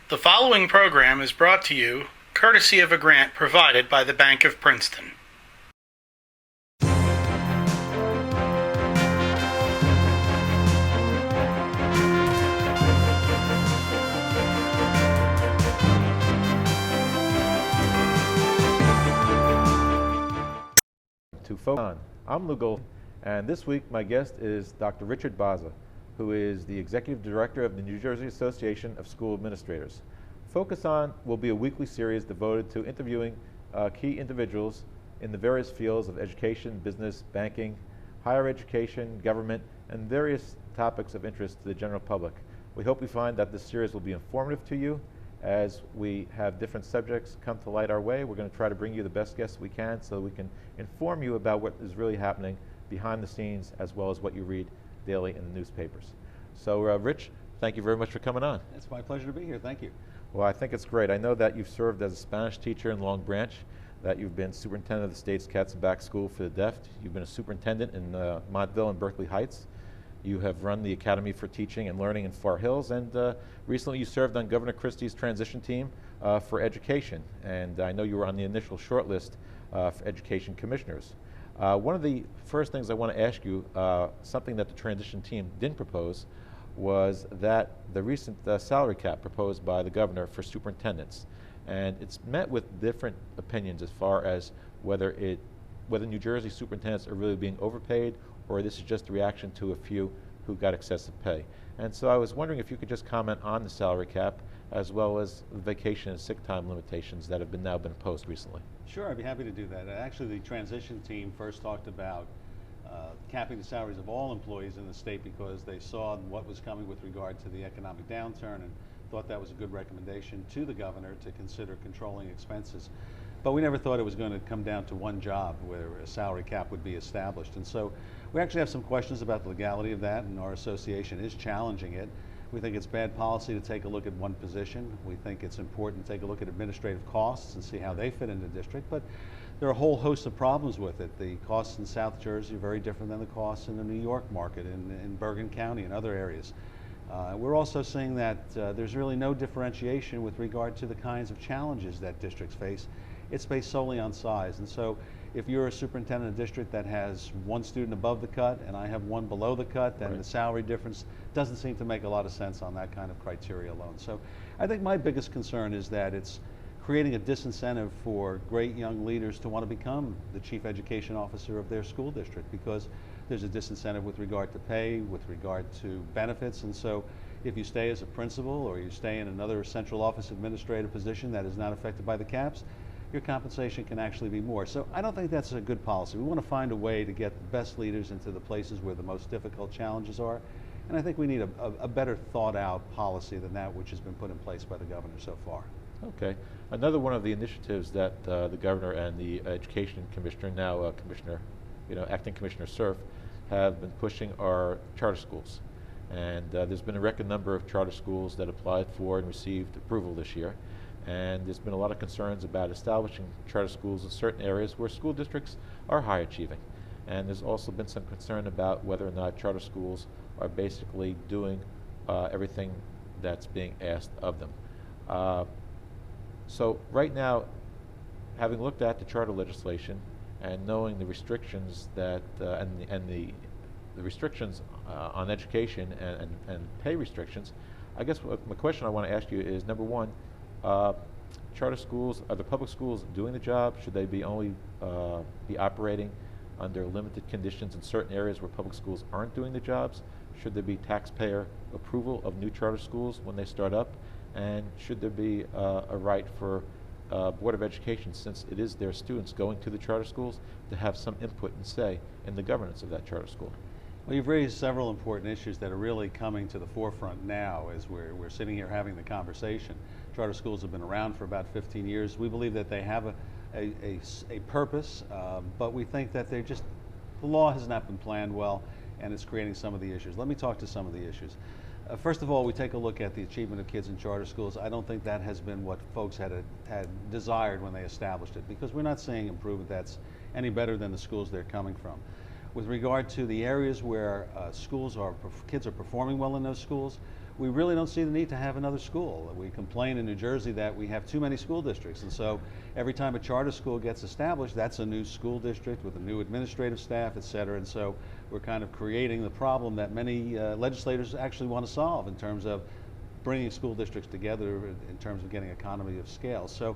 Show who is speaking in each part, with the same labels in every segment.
Speaker 1: The following program is brought to you courtesy of a grant provided by the Bank of Princeton.
Speaker 2: To focus on. I'm Lou Gold, and this week my guest is Dr. Richard Baza, who is the Executive Director of the New Jersey Association of School Administrators. Focus On will be a weekly series devoted to interviewing key individuals in the various fields of education, business, banking, higher education, government, and various topics of interest to the general public. We hope you find that this series will be informative to you. As we have different subjects come to light our way, we're going to try to bring you the best guests we can so we can inform you about what is really happening behind the scenes as well as what you read daily in the newspapers. So Rich, thank you very much for coming on.
Speaker 3: It's my pleasure to be here. Thank you.
Speaker 2: Well, I think it's great. I know that you've served as a Spanish teacher in Long Branch, that you've been superintendent of the state's Katzenbach School for the Deaf. You've been a superintendent in Montville and Berkeley Heights. You have run the Academy for Teaching and Learning in Far Hills, and recently you served on Governor Christie's transition team for education. And I know you were on the initial shortlist for education commissioners. One of the first things I want to ask you, something that the transition team didn't propose, was that the recent salary cap proposed by the governor for superintendents. And it's met with different opinions as far as whether New Jersey superintendents are really being overpaid, or this is just a reaction to a few who got excessive pay. And so I was wondering if you could just comment on the salary cap as well as the vacation and sick time limitations that have now been imposed recently.
Speaker 3: Sure, I'd be happy to do that. Actually, the transition team first talked about capping the salaries of all employees in the state because they saw what was coming with regard to the economic downturn and thought that was a good recommendation to the governor to consider controlling expenses. But we never thought it was going to come down to one job where a salary cap would be established. And so we actually have some questions about the legality of that, and our association is challenging it. We think it's bad policy to take a look at one position. We think it's important to take a look at administrative costs and see how they fit into the district. But there are a whole host of problems with it. The costs in South Jersey are very different than the costs in the New York market, in Bergen County and other areas. We're also seeing that there's really no differentiation with regard to the kinds of challenges that districts face. It's based solely on size. And so if you're a superintendent of a district that has one student above the cut and I have one below the cut, then the salary difference doesn't seem to make a lot of sense on that kind of criteria alone. So I think my biggest concern is that it's creating a disincentive for great young leaders to want to become the chief education officer of their school district, because there's a disincentive with regard to pay, with regard to benefits. And so if you stay as a principal or you stay in another central office administrative position that is not affected by the caps, your compensation can actually be more. So I don't think that's a good policy. We want to find a way to get the best leaders into the places where the most difficult challenges are. And I think we need a better thought out policy than that which has been put in place by the governor so far.
Speaker 2: Okay. Another one of the initiatives that the governor and the education commissioner, now acting Commissioner Cerf, have been pushing are charter schools. And there's been a record number of charter schools that applied for and received approval this year. And there's been a lot of concerns about establishing charter schools in certain areas where school districts are high achieving. And there's also been some concern about whether or not charter schools are basically doing everything that's being asked of them. So right now, having looked at the charter legislation and knowing the restrictions that and the restrictions on education and pay restrictions, I guess my question I want to ask you is, number one, charter schools, are the public schools doing the job? Should they be only be operating under limited conditions in certain areas where public schools aren't doing the jobs? Should there be taxpayer approval of new charter schools when they start up? And should there be a right for Board of Education, since it is their students going to the charter schools, to have some input and say in the governance of that charter school?
Speaker 3: Well, you've raised several important issues that are really coming to the forefront now as we're sitting here having the conversation. Charter schools have been around for about 15 years. We believe that they have a purpose, but we think that the law has not been planned well, and it's creating some of the issues. Let me talk to some of the issues. First of all, we take a look at the achievement of kids in charter schools. I don't think that has been what folks had desired when they established it, because we're not seeing improvement that's any better than the schools they're coming from. With regard to the areas where kids are performing well in those schools, we really don't see the need to have another school. We complain in New Jersey that we have too many school districts, and so every time a charter school gets established, that's a new school district with a new administrative staff, et cetera, and so we're kind of creating the problem that many legislators actually want to solve in terms of bringing school districts together in terms of getting economy of scale. So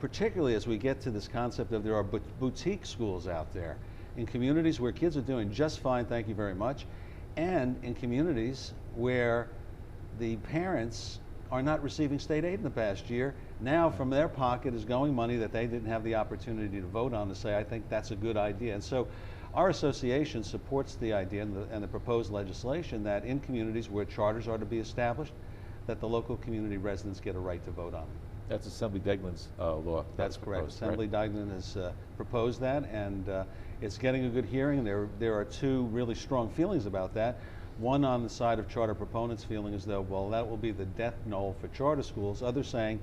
Speaker 3: particularly as we get to this concept of there are boutique schools out there in communities where kids are doing just fine, thank you very much, and in communities where the parents are not receiving state aid in the past year. Now from their pocket is going money that they didn't have the opportunity to vote on to say, I think that's a good idea. And so our association supports the idea and the proposed legislation that in communities where charters are to be established, that the local community residents get a right to vote on it.
Speaker 2: That's Assembly Deglin's law.
Speaker 3: That's correct.
Speaker 2: Proposed,
Speaker 3: Assembly
Speaker 2: right?
Speaker 3: Deglin has proposed that, and it's getting a good hearing. There are two really strong feelings about that. One on the side of charter proponents feeling as though, well, that will be the death knell for charter schools. Others saying,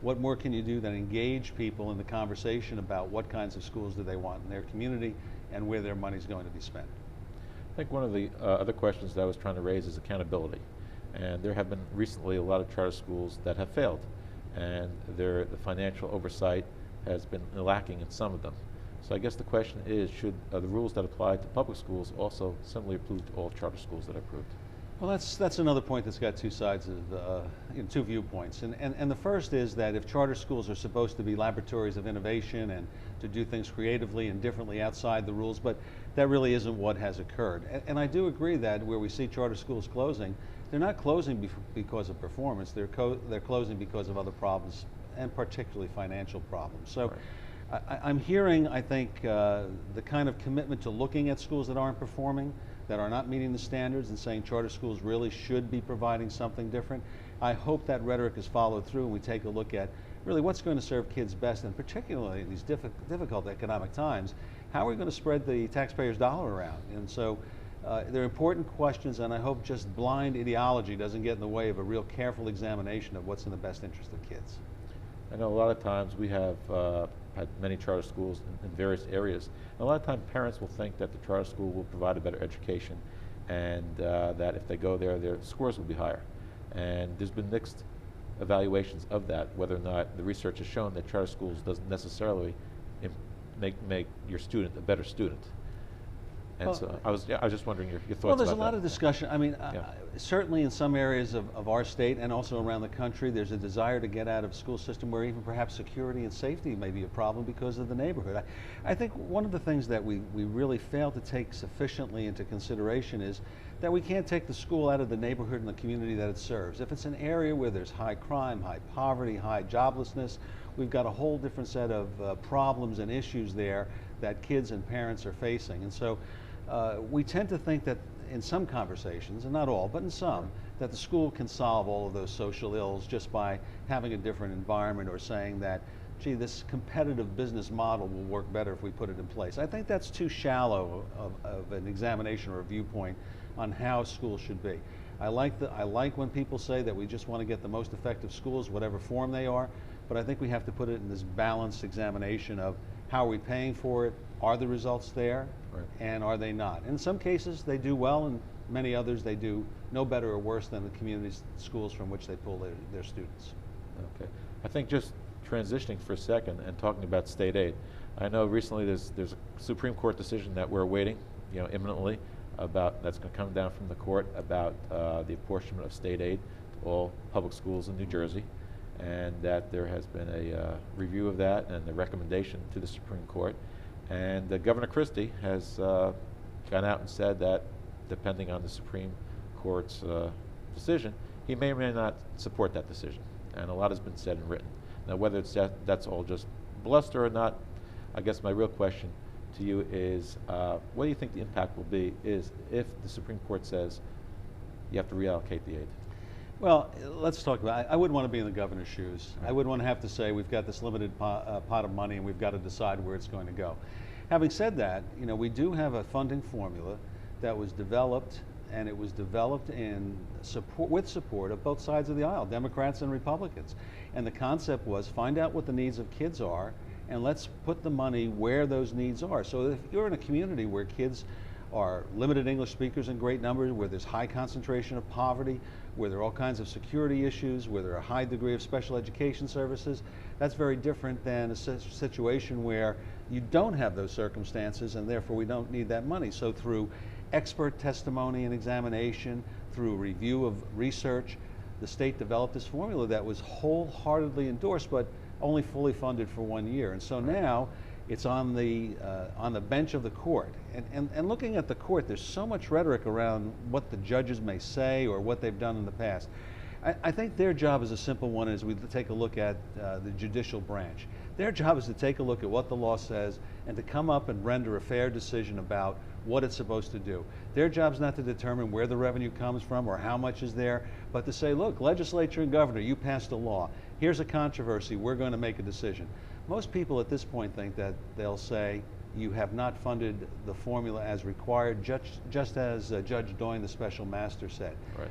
Speaker 3: what more can you do than engage people in the conversation about what kinds of schools do they want in their community and where their money is going to be spent?
Speaker 2: I think one of the other questions that I was trying to raise is accountability. And there have been recently a lot of charter schools that have failed, and the financial oversight has been lacking in some of them. So I guess the question is, should the rules that apply to public schools also similarly apply to all charter schools that are approved?
Speaker 3: Well, that's another point that's got two sides of, two viewpoints. And the first is that if charter schools are supposed to be laboratories of innovation and to do things creatively and differently outside the rules, but that really isn't what has occurred. And I do agree that where we see charter schools closing, they're not closing because of performance, they're closing because of other problems, and particularly financial problems. So right. I'm hearing, I think, the kind of commitment to looking at schools that aren't performing, that are not meeting the standards, and saying charter schools really should be providing something different. I hope that rhetoric is followed through and we take a look at really what's going to serve kids best, and particularly in these difficult economic times, how are we going to spread the taxpayers' dollar around? And so they're important questions, and I hope just blind ideology doesn't get in the way of a real careful examination of what's in the best interest of kids.
Speaker 2: I know a lot of times we have had many charter schools in various areas. And a lot of times parents will think that the charter school will provide a better education, and that if they go there, their scores will be higher. And there's been mixed evaluations of that, whether or not the research has shown that charter schools doesn't necessarily make your student a better student. And
Speaker 3: Well,
Speaker 2: so I was just wondering your thoughts
Speaker 3: Well, there's a
Speaker 2: about
Speaker 3: lot
Speaker 2: that.
Speaker 3: of discussion. I mean,
Speaker 2: Yeah.
Speaker 3: certainly in some areas of our state and also around the country, there's a desire to get out of a school system where even perhaps security and safety may be a problem because of the neighborhood. I think one of the things that we really fail to take sufficiently into consideration is that we can't take the school out of the neighborhood and the community that it serves. If it's an area where there's high crime, high poverty, high joblessness, we've got a whole different set of problems and issues there that kids and parents are facing. And so we tend to think that in some conversations, and not all, but in some, that the school can solve all of those social ills just by having a different environment, or saying that, gee, this competitive business model will work better if we put it in place. I think that's too shallow of an examination or a viewpoint on how schools should be. I like when people say that we just want to get the most effective schools, whatever form they are, but I think we have to put it in this balanced examination of how are we paying for it, are the results there,
Speaker 2: Right.
Speaker 3: and are they not? In some cases they do well, and many others they do no better or worse than the community schools from which they pull their students.
Speaker 2: Okay. I think just transitioning for a second and talking about state aid. I know recently there's a Supreme Court decision that we're awaiting, imminently, about that's going to come down from the court about the apportionment of state aid to all public schools in New Jersey, and that there has been a review of that and the recommendation to the Supreme Court. And Governor Christie has gone out and said that, depending on the Supreme Court's decision, he may or may not support that decision. And a lot has been said and written. Now, whether it's that's all just bluster or not, I guess my real question to you is, what do you think the impact will be is if the Supreme Court says you have to reallocate the aid?
Speaker 3: Well, let's talk about it. I wouldn't want to be in the governor's shoes. I wouldn't want to have to say we've got this limited pot of money and we've got to decide where it's going to go. Having said that, we do have a funding formula that was developed, and it was developed with support of both sides of the aisle, Democrats and Republicans. And the concept was find out what the needs of kids are, and let's put the money where those needs are. So if you're in a community where kids are limited English speakers in great numbers, where there's high concentration of poverty, where there are all kinds of security issues, where there are a high degree of special education services. That's very different than a situation where you don't have those circumstances and therefore we don't need that money. So through expert testimony and examination, through review of research, the state developed this formula that was wholeheartedly endorsed but only fully funded for 1 year. And so now it's on the bench of the court. And looking at the court, there's so much rhetoric around what the judges may say or what they've done in the past. I think their job is a simple one as we take a look at the judicial branch. Their job is to take a look at what the law says and to come up and render a fair decision about what it's supposed to do. Their job is not to determine where the revenue comes from or how much is there, but to say, look, legislature and governor, you passed a law. Here's a controversy. We're going to make a decision. Most people at this point think that they'll say, you have not funded the formula as required, just as Judge Doyne, the special master, said.
Speaker 2: Right.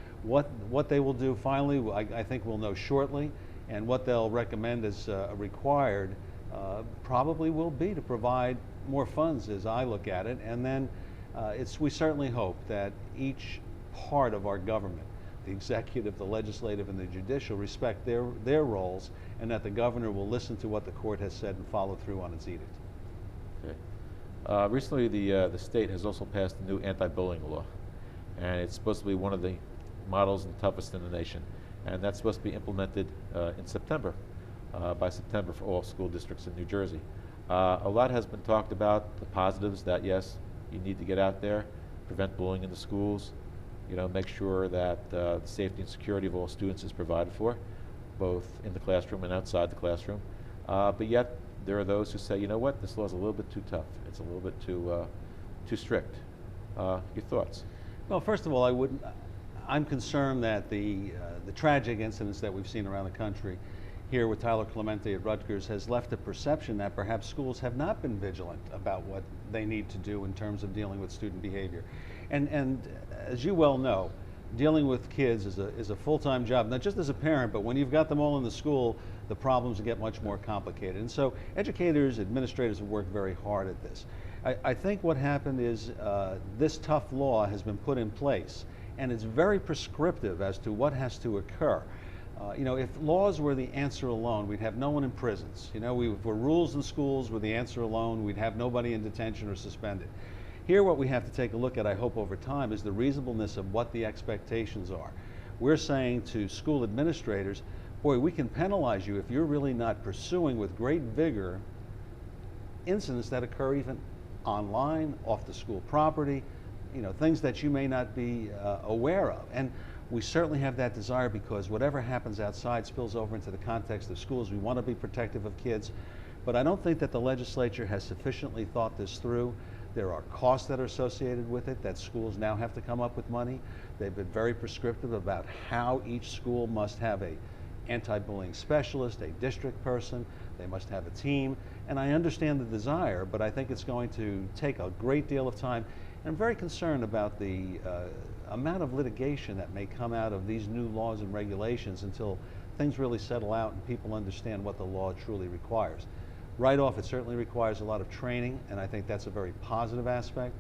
Speaker 3: What they will do finally, I think we'll know shortly, and what they'll recommend as required probably will be to provide more funds as I look at it. And then we certainly hope that each part of our government, the executive, the legislative, and the judicial, respect their roles, and that the governor will listen to what the court has said and follow through on its edict.
Speaker 2: Okay. Recently, the state has also passed a new anti-bullying law, and it's supposed to be one of the models and toughest in the nation. And that's supposed to be implemented in September, by September for all school districts in New Jersey. A lot has been talked about the positives that, yes, you need to get out there, prevent bullying in the schools, make sure that the safety and security of all students is provided for, both in the classroom and outside the classroom. But yet, there are those who say, you know what, this law is a little bit too tough. It's a little bit too strict. Your thoughts?
Speaker 3: Well, first of all, I'm concerned that the tragic incidents that we've seen around the country here with Tyler Clemente at Rutgers has left a perception that perhaps schools have not been vigilant about what they need to do in terms of dealing with student behavior. And as you well know, dealing with kids is a full-time job, not just as a parent, but when you've got them all in the school, the problems get much more complicated. And so educators, administrators have worked very hard at this. I think what happened is this tough law has been put in place, and it's very prescriptive as to what has to occur. If laws were the answer alone, we'd have no one in prisons. If rules in schools were the answer alone, we'd have nobody in detention or suspended. Here, what we have to take a look at, I hope over time, is the reasonableness of what the expectations are. We're saying to school administrators, boy, we can penalize you if you're really not pursuing with great vigor incidents that occur even online, off the school property, things that you may not be aware of. And we certainly have that desire because whatever happens outside spills over into the context of schools. We want to be protective of kids, but I don't think that the legislature has sufficiently thought this through. There are costs that are associated with it that schools now have to come up with money. They've been very prescriptive about how each school must have a anti-bullying specialist, a district person, they must have a team. And I understand the desire, but I think it's going to take a great deal of time. And I'm very concerned about the amount of litigation that may come out of these new laws and regulations until things really settle out and people understand what the law truly requires. Right off, it certainly requires a lot of training, and I think that's a very positive aspect,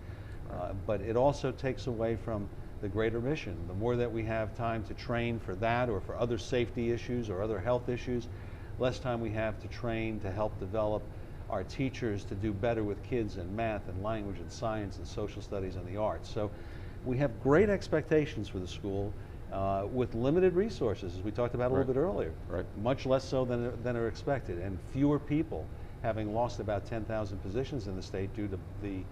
Speaker 3: but it also takes away from the greater mission. The more that we have time to train for that or for other safety issues or other health issues, less time we have to train to help develop our teachers to do better with kids in math and language and science and social studies and the arts. So we have great expectations for the school with limited resources, as we talked about a little bit earlier.
Speaker 2: Right.
Speaker 3: Much less so than are expected, and fewer people, having lost about 10,000 positions in the state due to the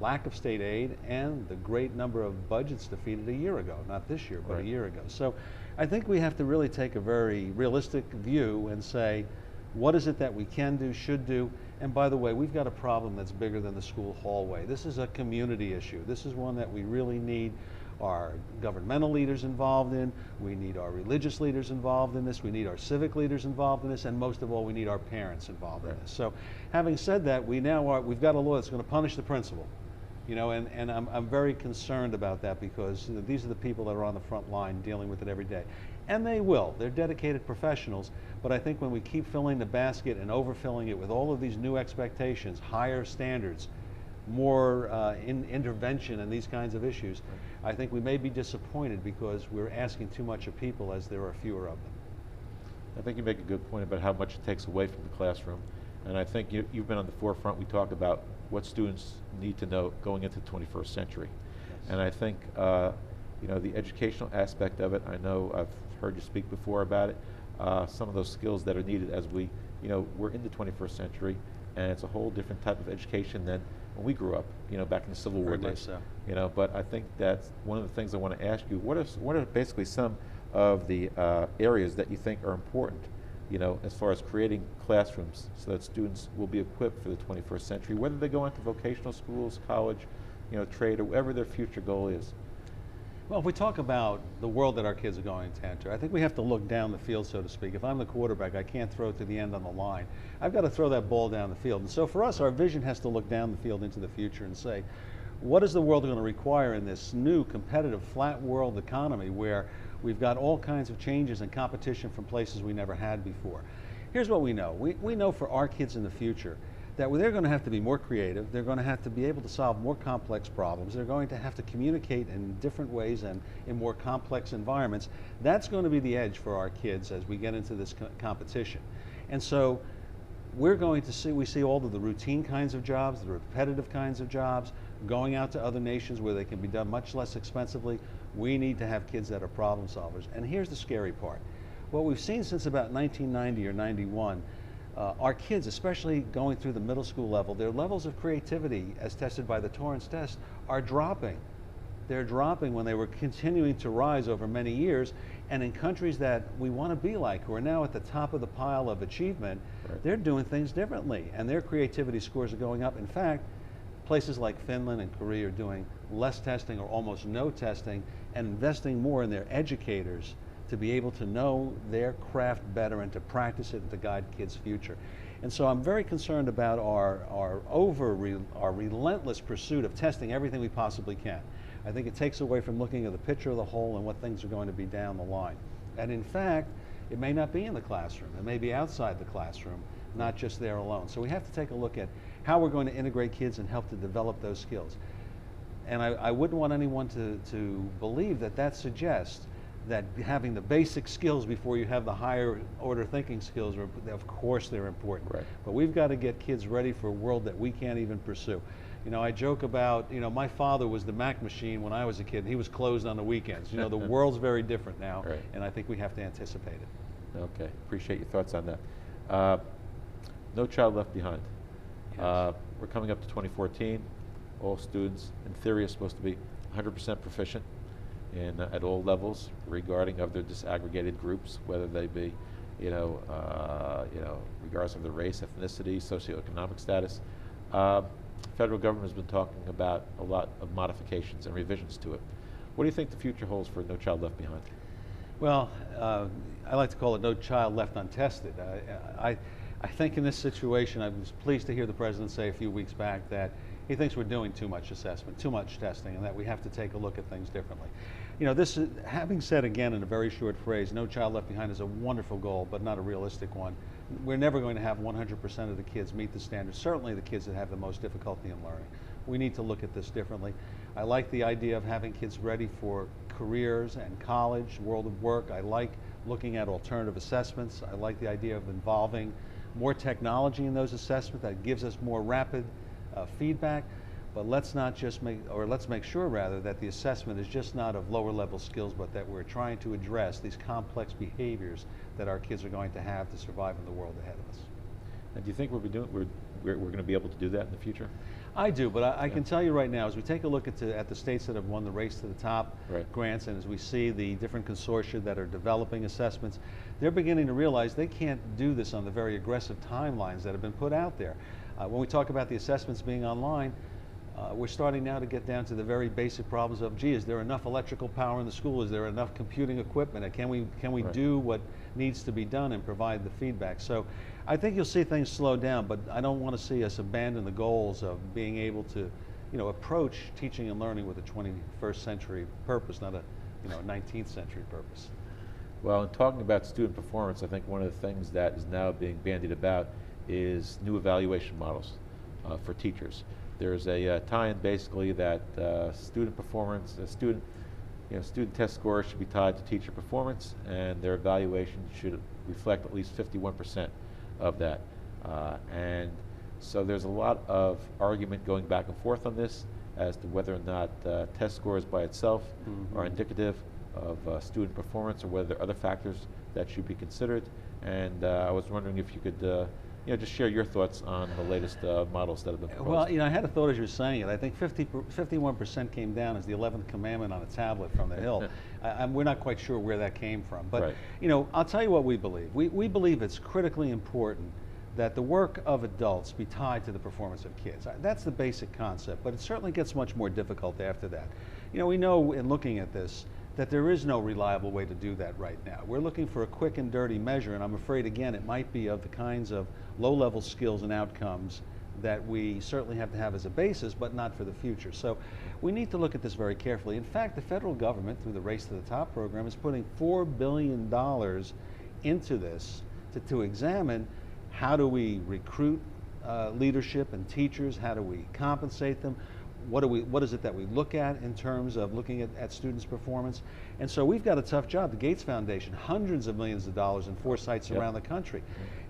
Speaker 3: lack of state aid and the great number of budgets defeated a year ago, not this year, but a year ago. So I think we have to really take a very realistic view and say, what is it that we can do, should do? And by the way, we've got a problem that's bigger than the school hallway. This is a community issue. This is one that we really need our governmental leaders involved in, we need our religious leaders involved in this, we need our civic leaders involved in this, and most of all, we need our parents involved in this. So having said that, we've got a law that's going to punish the principal. And I'm very concerned about that because these are the people that are on the front line dealing with it every day. And they will. They're dedicated professionals. But I think when we keep filling the basket and overfilling it with all of these new expectations, higher standards, more intervention in these kinds of issues, I think we may be disappointed because we're asking too much of people as there are fewer of them.
Speaker 2: I think you make a good point about how much it takes away from the classroom. And I think you've been on the forefront. We talk about what students need to know going into the 21st century.
Speaker 3: Yes.
Speaker 2: And I think the educational aspect of it, I know I've heard you speak before about it, some of those skills that are needed as we're in the 21st century, and it's a whole different type of education than when we grew up, back in the Civil War
Speaker 3: Very much
Speaker 2: days.
Speaker 3: so.
Speaker 2: But I think that's one of the things I want to ask you. What are basically some of the areas that you think are important, as far as creating classrooms so that students will be equipped for the 21st century, whether they go into vocational schools, college, trade, or whatever their future goal is?
Speaker 3: Well, if we talk about the world that our kids are going to enter, I think we have to look down the field, so to speak. If I'm the quarterback, I can't throw it to the end on the line. I've got to throw that ball down the field. And so for us, our vision has to look down the field into the future and say, what is the world going to require in this new competitive flat world economy where we've got all kinds of changes and competition from places we never had before? Here's what we know. We know for our kids in the future that they're going to have to be more creative, they're going to have to be able to solve more complex problems, they're going to have to communicate in different ways and in more complex environments. That's going to be the edge for our kids as we get into this competition. And so we see all of the routine kinds of jobs, the repetitive kinds of jobs, going out to other nations where they can be done much less expensively. We need to have kids that are problem solvers. And here's the scary part. What we've seen since about 1990 or 91, our kids, especially going through the middle school level, their levels of creativity, as tested by the Torrance test, are dropping. They're dropping when they were continuing to rise over many years. And in countries that we want to be like, who are now at the top of the pile of achievement,
Speaker 2: right,
Speaker 3: they're doing things differently, and their creativity scores are going up. In fact, places like Finland and Korea are doing less testing or almost no testing and investing more in their educators to be able to know their craft better and to practice it and to guide kids' future. And so I'm very concerned about our relentless pursuit of testing everything we possibly can. I think it takes away from looking at the picture of the whole and what things are going to be down the line. And in fact, it may not be in the classroom. It may be outside the classroom, not just there alone. So we have to take a look at how we're going to integrate kids and help to develop those skills. And I wouldn't want anyone to believe that that suggests that having the basic skills before you have the higher order thinking skills, of course they're important.
Speaker 2: Right.
Speaker 3: But we've got to get kids ready for a world that we can't even pursue. I joke about, my father was the Mac machine when I was a kid, and he was closed on the weekends. The world's very different now,
Speaker 2: right,
Speaker 3: and I think we have to anticipate it.
Speaker 2: Okay, appreciate your thoughts on that. No Child Left Behind.
Speaker 3: Yes.
Speaker 2: We're coming up to 2014. All students, in theory, are supposed to be 100% proficient at all levels regarding of their disaggregated groups, whether they be, regardless of their race, ethnicity, socioeconomic status. Federal government has been talking about a lot of modifications and revisions to it. What do you think the future holds for No Child Left Behind?
Speaker 3: Well, I like to call it No Child Left Untested. I think in this situation, I was pleased to hear the President say a few weeks back that he thinks we're doing too much assessment, too much testing, and that we have to take a look at things differently. This is, having said again in a very short phrase, No Child Left Behind is a wonderful goal, but not a realistic one. We're never going to have 100% of the kids meet the standards, certainly the kids that have the most difficulty in learning. We need to look at this differently. I like the idea of having kids ready for careers and college, world of work. I like looking at alternative assessments. I like the idea of involving more technology in those assessments that gives us more rapid feedback. But let's make sure rather that the assessment is just not of lower level skills, but that we're trying to address these complex behaviors that our kids are going to have to survive in the world ahead of us.
Speaker 2: And do you think we're going to be able to do that in the future?
Speaker 3: I do, but I can tell you right now, as we take a look at the states that have won the Race to the Top
Speaker 2: right,
Speaker 3: grants, and as we see the different consortia that are developing assessments, they're beginning to realize they can't do this on the very aggressive timelines that have been put out there. When we talk about the assessments being online, we're starting now to get down to the very basic problems of, gee, is there enough electrical power in the school? Is there enough computing equipment? And can we
Speaker 2: right,
Speaker 3: do what needs to be done and provide the feedback? So I think you'll see things slow down, but I don't want to see us abandon the goals of being able to, approach teaching and learning with a 21st century purpose, not a 19th century purpose.
Speaker 2: Well, in talking about student performance, I think one of the things that is now being bandied about is new evaluation models for teachers. There's a tie-in basically that student performance, student test scores should be tied to teacher performance, and their evaluation should reflect at least 51% of that. And so there's a lot of argument going back and forth on this as to whether or not test scores by itself are indicative of student performance, or whether there are other factors that should be considered. And I was wondering if you could just share your thoughts on the latest models that have been proposed.
Speaker 3: Well, I had a thought as you were saying it. I think 51% came down as the 11th commandment on a tablet from the hill. We're not quite sure where that came from. But,
Speaker 2: right.
Speaker 3: I'll tell you what we believe. We believe it's critically important that the work of adults be tied to the performance of kids. That's the basic concept, but it certainly gets much more difficult after that. We know in looking at this that there is no reliable way to do that right now. We're looking for a quick and dirty measure, and I'm afraid, again, it might be of the kinds of low-level skills and outcomes that we certainly have to have as a basis, but not for the future. So we need to look at this very carefully. In fact, the federal government, through the Race to the Top program, is putting $4 billion into this to examine how do we recruit leadership and teachers, how do we compensate them, what is it that we look at in terms of looking at students' performance. And so we've got a tough job. The Gates Foundation, hundreds of millions of dollars in 4 sites around the country.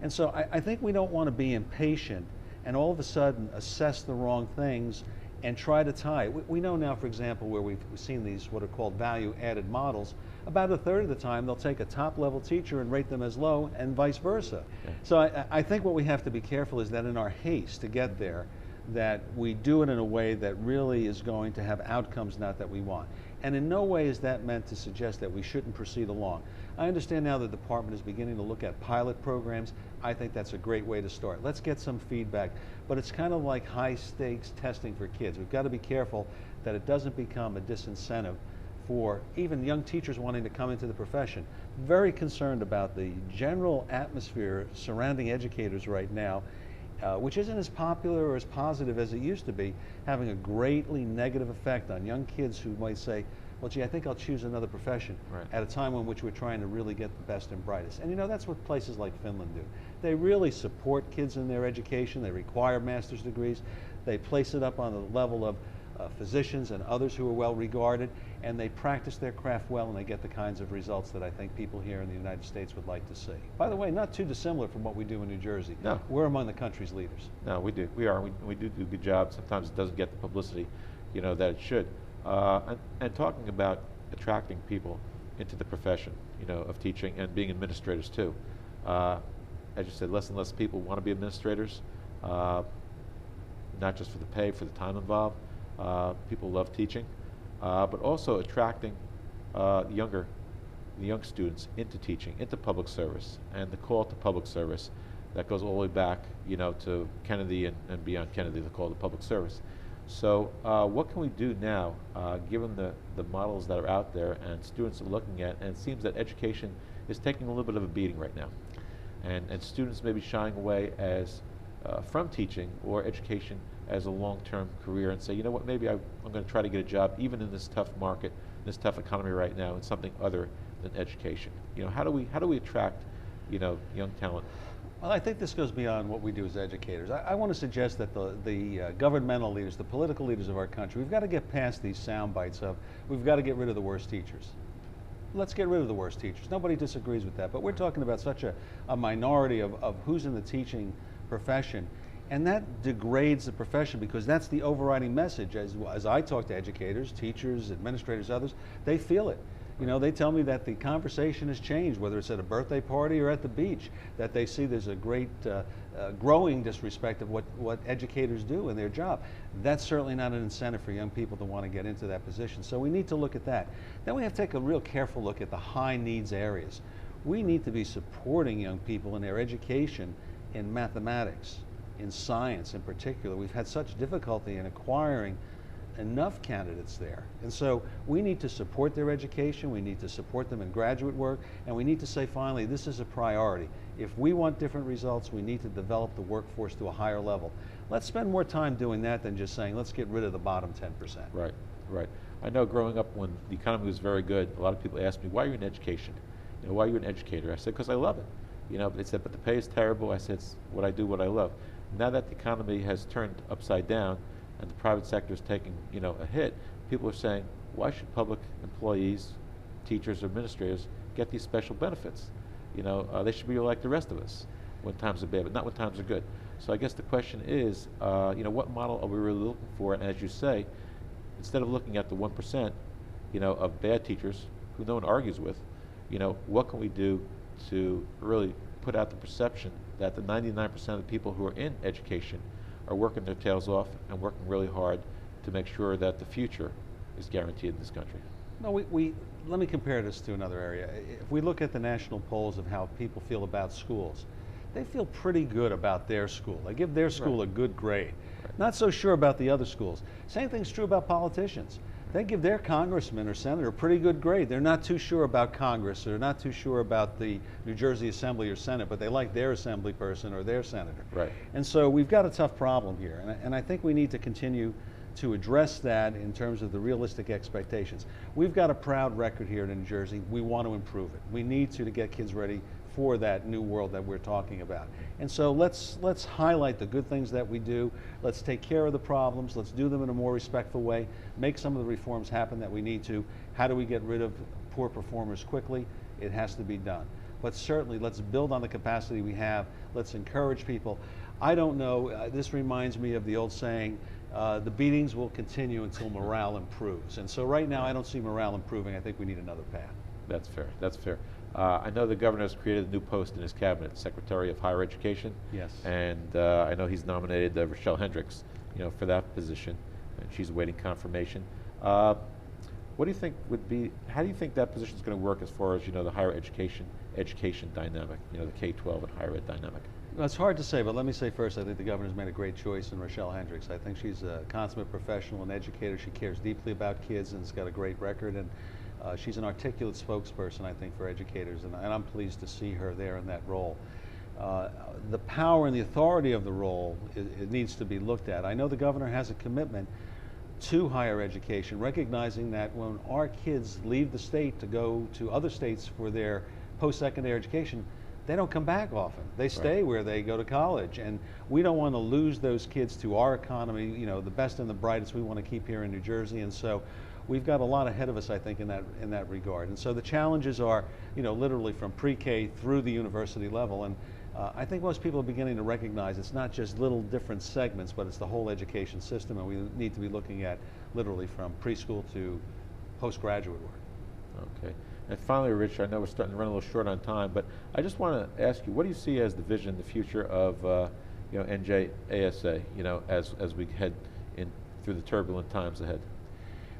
Speaker 3: And so I think we don't want to be impatient and all of a sudden assess the wrong things and try to tie. We know now, for example, where we've seen these what are called value-added models, about a third of the time they'll take a top-level teacher and rate them as low, and vice versa. So I think what we have to be careful is that in our haste to get there, that we do it in a way that really is going to have outcomes not that we want. And in no way is that meant to suggest that we shouldn't proceed along. I understand now the department is beginning to look at pilot programs. I think that's a great way to start. Let's get some feedback, but it's kind of like high stakes testing for kids. We've got to be careful that it doesn't become a disincentive for even young teachers wanting to come into the profession. Very concerned about the general atmosphere surrounding educators right now, which isn't as popular or as positive as it used to be, having a greatly negative effect on young kids who might say, well, gee, I think I'll choose another profession at a time in which we're trying to really get the best and brightest. And that's what places like Finland do. They really support kids in their education. They require master's degrees. They place it up on the level of physicians and others who are well regarded, and they practice their craft well, and they get the kinds of results that I think people here in the United States would like to see. By the way, not too dissimilar from what we do in New Jersey.
Speaker 2: No.
Speaker 3: We're among the country's leaders.
Speaker 2: No, we do. We are. We do a good job. Sometimes it doesn't get the publicity, that it should. And talking about attracting people into the profession, of teaching and being administrators too. As you said, less and less people want to be administrators, not just for the pay, for the time involved. People love teaching, but also attracting the young students into teaching, into public service, and the call to public service that goes all the way back, to Kennedy and beyond Kennedy, the call to public service. So what can we do now, given the models that are out there and students are looking at, and it seems that education is taking a little bit of a beating right now, and students may be shying away from teaching or education as a long-term career, and say, what, maybe I'm going to try to get a job even in this tough market, this tough economy right now, in something other than education. How do we attract, young talent?
Speaker 3: Well, I think this goes beyond what we do as educators. I want to suggest that the governmental leaders, the political leaders of our country, we've got to get past these sound bites of, we've got to get rid of the worst teachers. Let's get rid of the worst teachers. Nobody disagrees with that, but we're talking about such a minority of who's in the teaching profession. And that degrades the profession, because that's the overriding message. As I talk to educators, teachers, administrators, others, they feel it. They tell me that the conversation has changed, whether it's at a birthday party or at the beach, that they see there's a great growing disrespect of what educators do in their job. That's certainly not an incentive for young people to want to get into that position. So we need to look at that. Then we have to take a real careful look at the high needs areas. We need to be supporting young people in their education in mathematics, in science in particular. We've had such difficulty in acquiring enough candidates there. And so we need to support their education, we need to support them in graduate work, and we need to say, finally, this is a priority. If we want different results, we need to develop the workforce to a higher level. Let's spend more time doing that than just saying, let's get rid of the bottom 10%.
Speaker 2: Right. I know growing up when the economy was very good, a lot of people asked me, why are you in education? Why are you an educator? I said, because I love it. They said, but the pay is terrible. I said, it's what I do, what I love. Now that the economy has turned upside down, and the private sector is taking, a hit, people are saying, why should public employees, teachers, or administrators get these special benefits? They should be like the rest of us when times are bad, but not when times are good. So I guess the question is, what model are we really looking for? And as you say, instead of looking at the 1%, of bad teachers who no one argues with, what can we do to really put out the perception that the 99% of the people who are in education are working their tails off and working really hard to make sure that the future is guaranteed in this country?
Speaker 3: No, let me compare this to another area. If we look at the national polls of how people feel about schools, they feel pretty good about their school. They give their school a good grade. Not so sure about the other schools. Same thing's true about politicians. They give their congressman or senator a pretty good grade. They're not too sure about Congress. They're not too sure about the New Jersey Assembly or Senate, but they like their assembly person or their senator.
Speaker 2: Right.
Speaker 3: And so we've got a tough problem here. And I think we need to continue to address that in terms of the realistic expectations. We've got a proud record here in New Jersey. We want to improve it. We need to get kids ready for that new world that we're talking about. And so let's highlight the good things that we do. Let's take care of the problems. Let's do them in a more respectful way. Make some of the reforms happen that we need to. How do we get rid of poor performers quickly? It has to be done. But certainly let's build on the capacity we have. Let's encourage people. I don't know, this reminds me of the old saying, the beatings will continue until morale improves. And so right now I don't see morale improving. I think we need another path.
Speaker 2: That's fair. That's fair. I know the governor has created a new post in his cabinet, Secretary of Higher Education.
Speaker 3: Yes.
Speaker 2: And I know he's nominated Rochelle Hendricks, for that position, and she's awaiting confirmation. What do you think how do you think that position is going to work as far as, the higher education dynamic, the K-12 and higher ed dynamic?
Speaker 3: Well, it's hard to say, but let me say first, I think the governor's made a great choice in Rochelle Hendricks. I think she's a consummate professional and educator. She cares deeply about kids and has got a great record. And she's an articulate spokesperson, I think, for educators, and I'm pleased to see her there in that role. The power and the authority of the role, it needs to be looked at. I know the governor has a commitment to higher education, recognizing that when our kids leave the state to go to other states for their post-secondary education, they don't come back often. They stay where they go to college, and we don't want to lose those kids to our economy, the best and the brightest we want to keep here in New Jersey. And so we've got a lot ahead of us, I think, in that regard. And so the challenges are, literally from pre-K through the university level. And I think most people are beginning to recognize it's not just little different segments, but it's the whole education system, and we need to be looking at literally from preschool to postgraduate work.
Speaker 2: Okay. And finally, Rich, I know we're starting to run a little short on time, but I just want to ask you, what do you see as the vision, the future of NJASA, as we head in through the turbulent times ahead?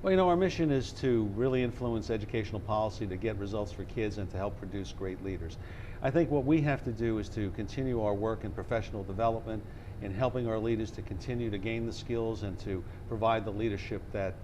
Speaker 3: Well, our mission is to really influence educational policy to get results for kids and to help produce great leaders. I think what we have to do is to continue our work in professional development, in helping our leaders to continue to gain the skills and to provide the leadership that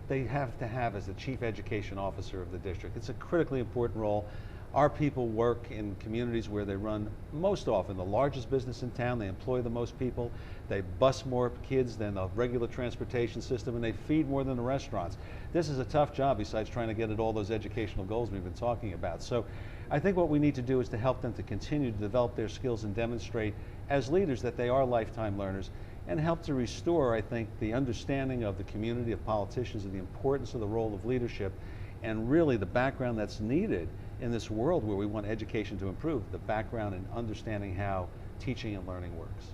Speaker 3: they have to have as the chief education officer of the district. It's a critically important role. Our people work in communities where they run most often the largest business in town. They employ the most people. They bus more kids than the regular transportation system, and they feed more than the restaurants. This is a tough job besides trying to get at all those educational goals we've been talking about. So I think what we need to do is to help them to continue to develop their skills and demonstrate as leaders that they are lifetime learners, and help to restore, I think, the understanding of the community of politicians and the importance of the role of leadership and really the background that's needed in this world where we want education to improve, the background and understanding how teaching and learning works.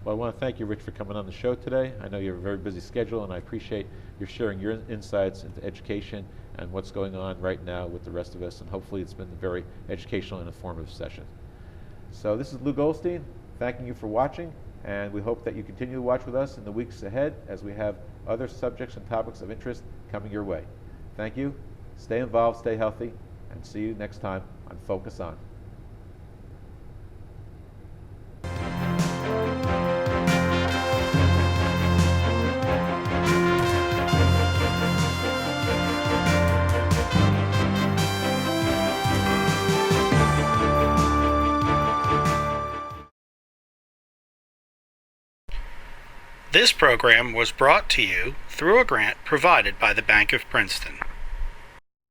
Speaker 2: Well, I want to thank you, Rich, for coming on the show today. I know you have a very busy schedule, and I appreciate your sharing your insights into education and what's going on right now with the rest of us, and hopefully it's been a very educational and informative session. So this is Lou Goldstein, thanking you for watching, and we hope that you continue to watch with us in the weeks ahead as we have other subjects and topics of interest coming your way. Thank you, stay involved, stay healthy, and see you next time on Focus On.
Speaker 1: This program was brought to you through a grant provided by the Bank of Princeton.